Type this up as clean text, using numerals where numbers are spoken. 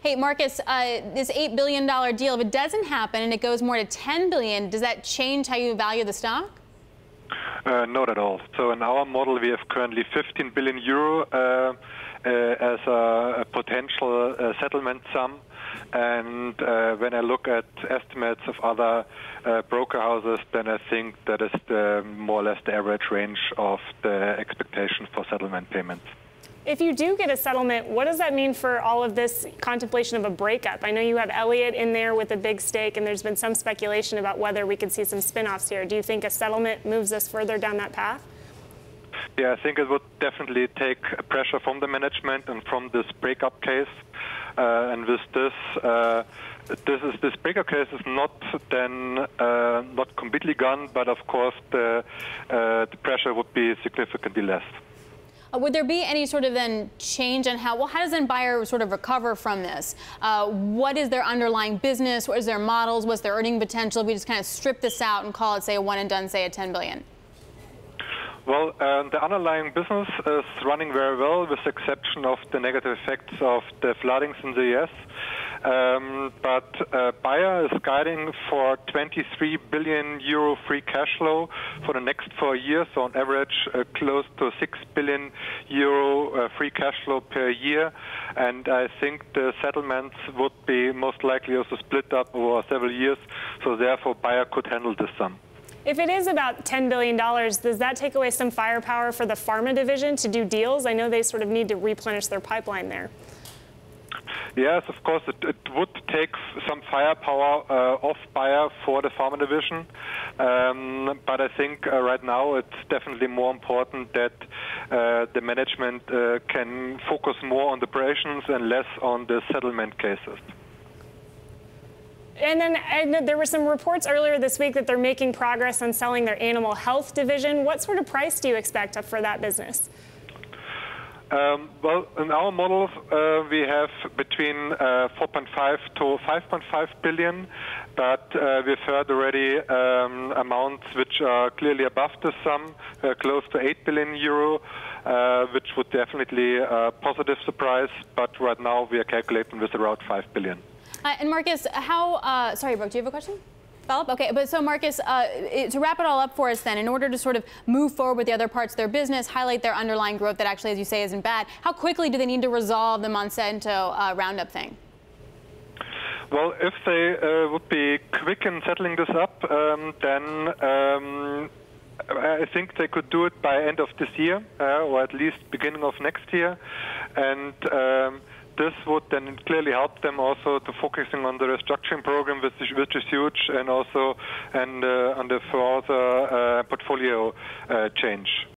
Hey, Markus, this $8 billion deal, if it doesn't happen and it goes more to $10 billion, does that change how you value the stock? Not at all. So in our model, we have currently 15 billion euro as a potential settlement sum. And when I look at estimates of other broker houses, then I think that is more or less the average range of the expectation for settlement payments. If you do get a settlement, what does that mean for all of this contemplation of a breakup? I know you have Elliott in there with a big stake, and there's been some speculation about whether we could see some spin-offs here. Do you think a settlement moves us further down that path? Yeah, I think it would definitely take pressure from the management and from this breakup case. And with this, this breakup case is not completely gone, but of course the pressure would be significantly less. Would there be any sort of then change on how does then Bayer sort of recover from this? What is their underlying business? What is their models? What's their earning potential? If we just kind of strip this out and call it, say, a one and done, say, a $10 billion. Well, the underlying business is running very well, with the exception of the negative effects of the floodings in the US. But Bayer is guiding for 23 billion euro free cash flow for the next 4 years, so on average close to 6 billion euro free cash flow per year. And I think the settlements would be most likely also split up over several years, so therefore Bayer could handle this sum. If it is about $10 billion, does that take away some firepower for the pharma division to do deals? I know they sort of need to replenish their pipeline there. Yes, of course, it would take some firepower off Bayer for the pharma division. But I think right now it's definitely more important that the management can focus more on the operations and less on the settlement cases. And then I know there were some reports earlier this week that they're making progress on selling their animal health division. What sort of price do you expect for that business? Well, in our models, we have between 4.5 to 5.5 billion, but we've heard already amounts which are clearly above the sum, close to 8 billion euro, which would definitely a positive surprise. But right now, we are calculating with around 5 billion. And Markus, sorry, Brooke, do you have a question? Follow-up? Okay, but so Markus, to wrap it all up for us then, in order to sort of move forward with the other parts of their business, highlight their underlying growth that actually, as you say, isn't bad, how quickly do they need to resolve the Monsanto Roundup thing? Well, if they would be quick in settling this up, then I think they could do it by end of this year, or at least beginning of next year. And this would then clearly help them also to focusing on the restructuring program, which is huge, and also on the further portfolio change.